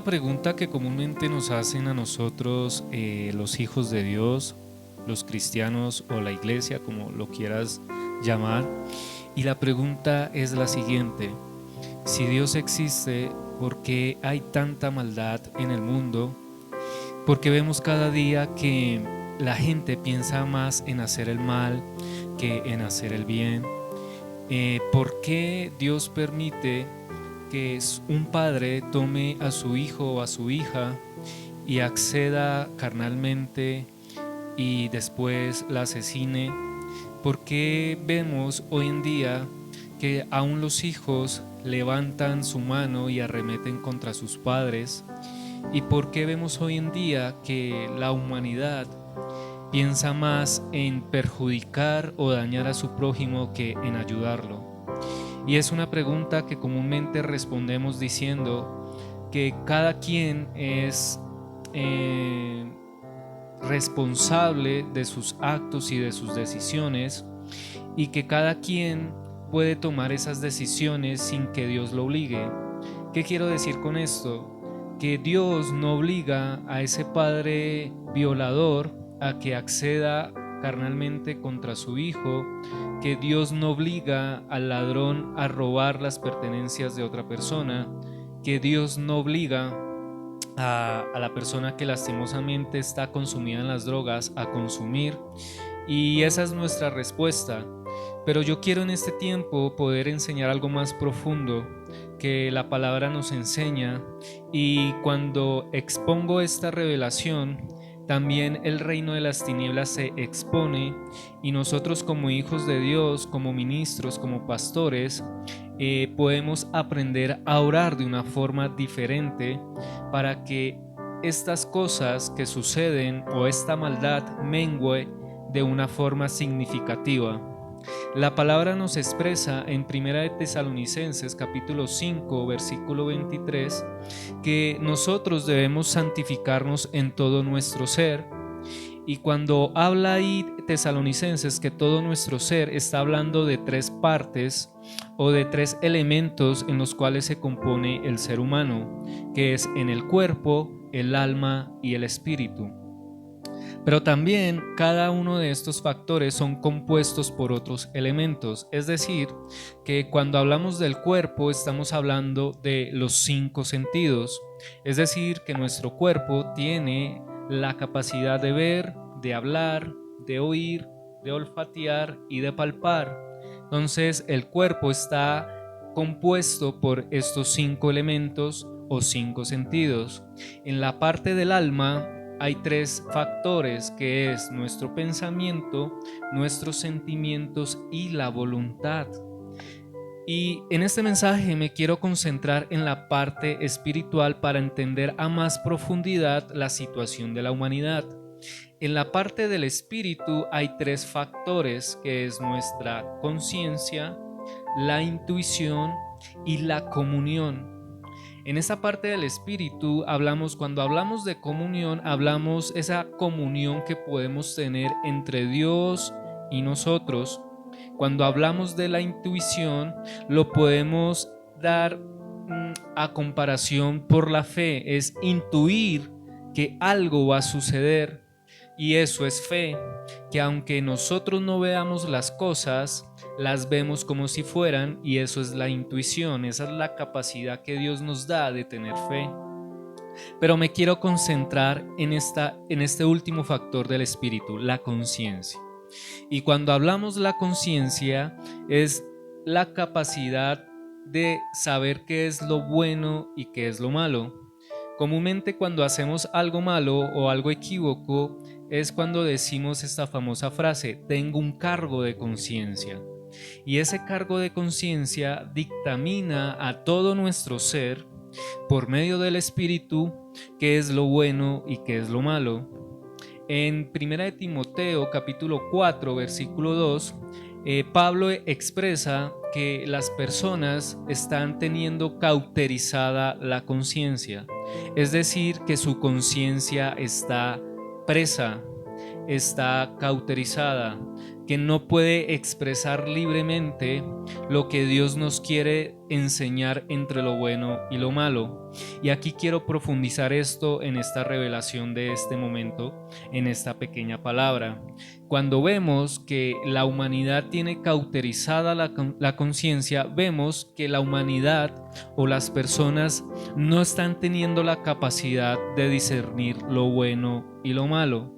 una pregunta que comúnmente nos hacen a nosotros los hijos de Dios, los cristianos o la iglesia, como lo quieras llamar. Y la pregunta es la siguiente: si Dios existe, ¿por qué hay tanta maldad en el mundo? Porque vemos cada día que la gente piensa más en hacer el mal que en hacer el bien. ¿Por qué Dios permite que un padre tome a su hijo o a su hija y acceda carnalmente y después la asesine? ¿Por qué vemos hoy en día que aún los hijos levantan su mano y arremeten contra sus padres? ¿Y por qué vemos hoy en día que la humanidad piensa más en perjudicar o dañar a su prójimo que en ayudarlo? Y es una pregunta que comúnmente respondemos diciendo que cada quien es responsable de sus actos y de sus decisiones, y que cada quien puede tomar esas decisiones sin que Dios lo obligue. ¿Qué quiero decir con esto? Que Dios no obliga a ese padre violador a que acceda carnalmente contra su hijo, que Dios no obliga al ladrón a robar las pertenencias de otra persona, que Dios no obliga a la persona que lastimosamente está consumida en las drogas a consumir. Y esa es nuestra respuesta. Pero yo quiero en este tiempo poder enseñar algo más profundo que la palabra nos enseña, y cuando expongo esta revelación, también el reino de las tinieblas se expone, y nosotros como hijos de Dios, como ministros, como pastores, podemos aprender a orar de una forma diferente para que estas cosas que suceden o esta maldad mengue de una forma significativa. La palabra nos expresa en 1 de Tesalonicenses capítulo 5 versículo 23 que nosotros debemos santificarnos en todo nuestro ser. Y cuando habla ahí Tesalonicenses que todo nuestro ser, está hablando de tres partes o de tres elementos en los cuales se compone el ser humano, que es en el cuerpo, el alma y el espíritu. Pero también cada uno de estos factores son compuestos por otros elementos, es decir, que cuando hablamos del cuerpo estamos hablando de los 5 sentidos, es decir, que nuestro cuerpo tiene la capacidad de ver, de hablar, de oír, de olfatear y de palpar. Entonces el cuerpo está compuesto por estos 5 elementos o 5 sentidos. En la parte del alma hay 3 factores, que es nuestro pensamiento, nuestros sentimientos y la voluntad. Y en este mensaje me quiero concentrar en la parte espiritual para entender a más profundidad la situación de la humanidad. En la parte del espíritu hay 3 factores, que es nuestra conciencia, la intuición y la comunión. En esa parte del espíritu cuando hablamos de comunión, hablamos esa comunión que podemos tener entre Dios y nosotros. Cuando hablamos de la intuición, lo podemos dar a comparación por la fe, es intuir que algo va a suceder, y eso es fe, que aunque nosotros no veamos las cosas, las vemos como si fueran, y eso es la intuición, esa es la capacidad que Dios nos da de tener fe. Pero me quiero concentrar en este último factor del espíritu, la conciencia. Y cuando hablamos de la conciencia, es la capacidad de saber qué es lo bueno y qué es lo malo. Comúnmente cuando hacemos algo malo o algo equívoco es cuando decimos esta famosa frase: tengo un cargo de conciencia. Y ese cargo de conciencia dictamina a todo nuestro ser por medio del espíritu qué es lo bueno y qué es lo malo. En 1 de Timoteo capítulo 4 versículo 2, Pablo expresa que las personas están teniendo cauterizada la conciencia, es decir, que su conciencia está presa, está cauterizada, que no puede expresar libremente lo que Dios nos quiere enseñar entre lo bueno y lo malo. Y aquí quiero profundizar esto en esta revelación de este momento, en esta pequeña palabra. Cuando vemos que la humanidad tiene cauterizada la conciencia, vemos que la humanidad o las personas no están teniendo la capacidad de discernir lo bueno y lo malo.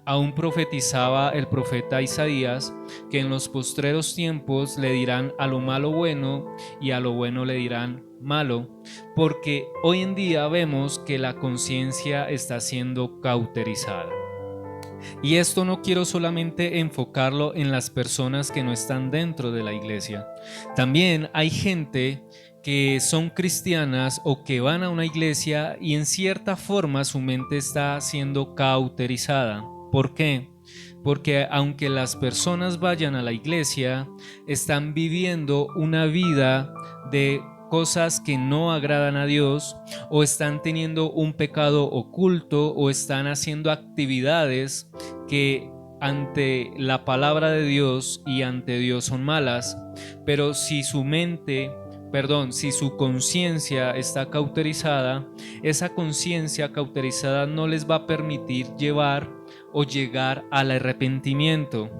Aún profetizaba el profeta Isaías que en los postreros tiempos le dirán a lo malo bueno y a lo bueno le dirán malo, porque hoy en día vemos que la conciencia está siendo cauterizada. Y esto no quiero solamente enfocarlo en las personas que no están dentro de la iglesia. También hay gente que son cristianas o que van a una iglesia y en cierta forma su mente está siendo cauterizada. ¿Por qué? Porque aunque las personas vayan a la iglesia, están viviendo una vida de cosas que no agradan a Dios, o están teniendo un pecado oculto, o están haciendo actividades que ante la palabra de Dios y ante Dios son malas. Pero si su conciencia está cauterizada, esa conciencia cauterizada no les va a permitir llevar o llegar al arrepentimiento,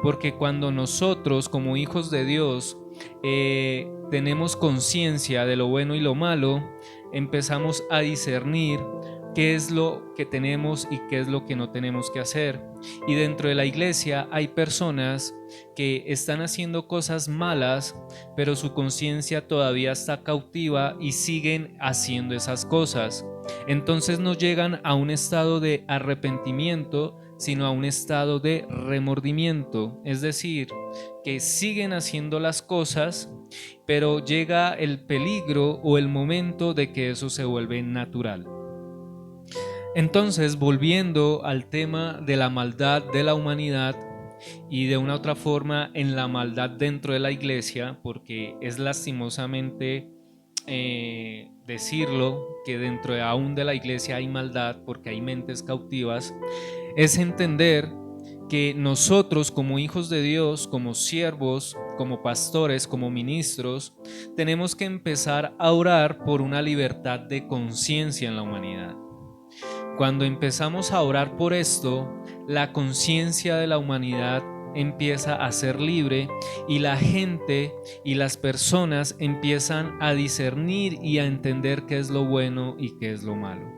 porque cuando nosotros como hijos de Dios tenemos conciencia de lo bueno y lo malo, empezamos a discernir qué es lo que tenemos y qué es lo que no tenemos que hacer. Y dentro de la iglesia hay personas que están haciendo cosas malas, pero su conciencia todavía está cautiva y siguen haciendo esas cosas. Entonces no llegan a un estado de arrepentimiento, sino a un estado de remordimiento. Es decir, que siguen haciendo las cosas, pero llega el peligro o el momento de que eso se vuelve natural. Entonces, volviendo al tema de la maldad de la humanidad y de una otra forma en la maldad dentro de la iglesia, porque es lastimosamente decirlo que dentro de aún de la iglesia hay maldad porque hay mentes cautivas, es entender que nosotros como hijos de Dios, como siervos, como pastores, como ministros, tenemos que empezar a orar por una libertad de conciencia en la humanidad. Cuando empezamos a orar por esto, la conciencia de la humanidad empieza a ser libre y la gente y las personas empiezan a discernir y a entender qué es lo bueno y qué es lo malo.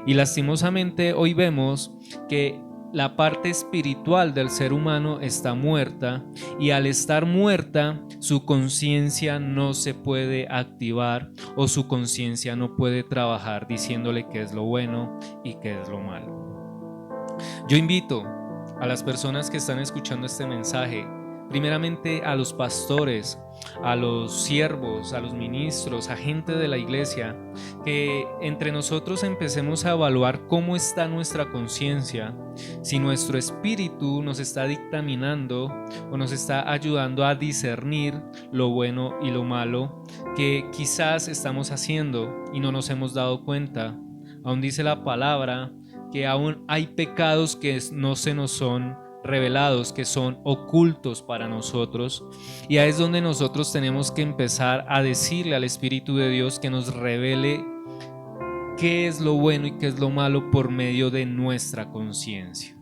Y lastimosamente hoy vemos que la parte espiritual del ser humano está muerta, y al estar muerta su conciencia no se puede activar, o su conciencia no puede trabajar diciéndole qué es lo bueno y qué es lo malo. Yo invito a las personas que están escuchando este mensaje, primeramente a los pastores, a los siervos, a los ministros, a gente de la iglesia, que entre nosotros empecemos a evaluar cómo está nuestra conciencia, si nuestro espíritu nos está dictaminando o nos está ayudando a discernir lo bueno y lo malo que quizás estamos haciendo y no nos hemos dado cuenta. Aún dice la palabra que aún hay pecados que no se nos son revelados, que son ocultos para nosotros, y ahí es donde nosotros tenemos que empezar a decirle al Espíritu de Dios que nos revele qué es lo bueno y qué es lo malo por medio de nuestra conciencia.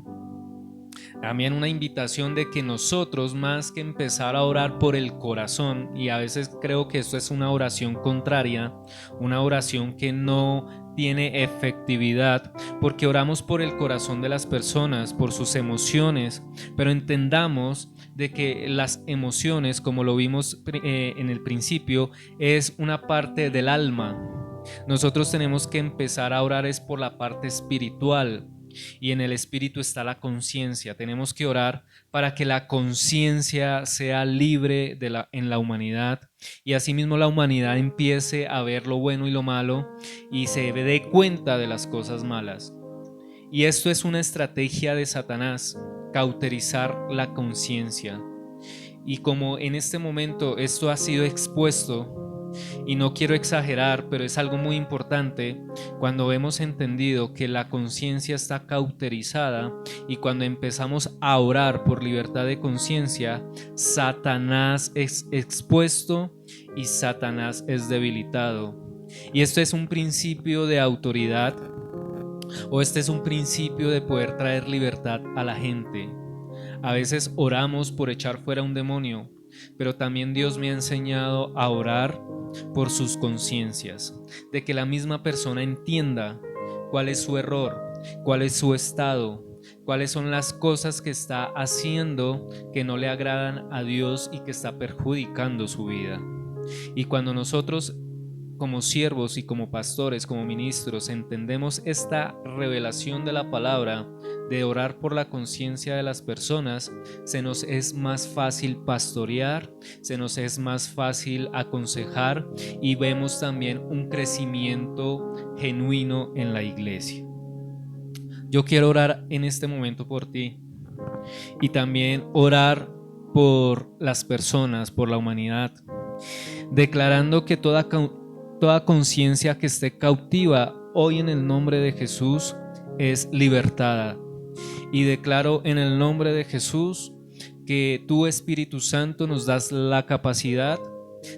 También una invitación de que nosotros, más que empezar a orar por el corazón, y a veces creo que esto es una oración contraria, una oración que no tiene efectividad, porque oramos por el corazón de las personas, por sus emociones, pero entendamos de que las emociones, como lo vimos en el principio, es una parte del alma. Nosotros tenemos que empezar a orar es por la parte espiritual, y en el espíritu está la conciencia. Tenemos que orar para que la conciencia sea libre en la humanidad, y asimismo la humanidad empiece a ver lo bueno y lo malo y se dé cuenta de las cosas malas. Y esto es una estrategia de Satanás, cauterizar la conciencia. Y como en este momento esto ha sido expuesto Y no quiero exagerar, pero es algo muy importante cuando hemos entendido que la conciencia está cauterizada y cuando empezamos a orar por libertad de conciencia, Satanás es expuesto y Satanás es debilitado. Y esto es un principio de autoridad, o este es un principio de poder traer libertad a la gente. A veces oramos por echar fuera un demonio, pero también Dios me ha enseñado a orar por sus conciencias, de que la misma persona entienda cuál es su error, cuál es su estado, cuáles son las cosas que está haciendo que no le agradan a Dios y que está perjudicando su vida. Y cuando nosotros como siervos y como pastores, como ministros, entendemos esta revelación de la palabra, de orar por la conciencia de las personas, se nos es más fácil pastorear, se nos es más fácil aconsejar y vemos también un crecimiento genuino en la iglesia. Yo quiero orar en este momento por ti y también orar por las personas, por la humanidad, declarando que toda conciencia que esté cautiva hoy en el nombre de Jesús es libertada. Y declaro en el nombre de Jesús que tú, Espíritu Santo, nos das la capacidad,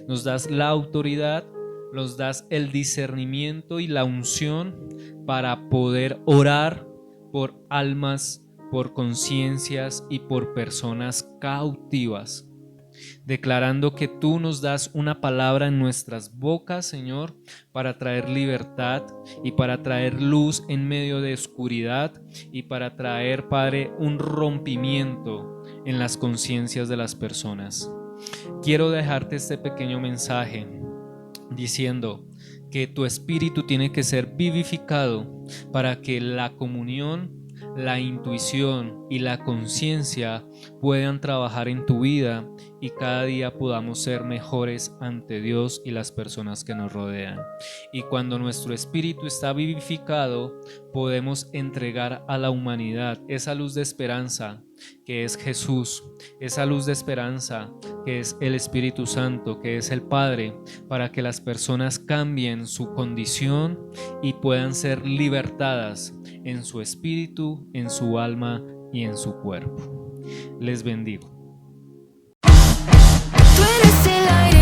nos das la autoridad, nos das el discernimiento y la unción para poder orar por almas, por conciencias y por personas cautivas. Declarando que tú nos das una palabra en nuestras bocas, Señor, para traer libertad y para traer luz en medio de oscuridad y para traer, Padre, un rompimiento en las conciencias de las personas. Quiero dejarte este pequeño mensaje diciendo que tu espíritu tiene que ser vivificado para que la comunión, la intuición y la conciencia puedan trabajar en tu vida y cada día podamos ser mejores ante Dios y las personas que nos rodean. Y cuando nuestro espíritu está vivificado, podemos entregar a la humanidad esa luz de esperanza que es Jesús, esa luz de esperanza que es el Espíritu Santo, que es el Padre, para que las personas cambien su condición y puedan ser libertadas en su espíritu, en su alma y en su cuerpo. Les bendigo. Tú eres el aire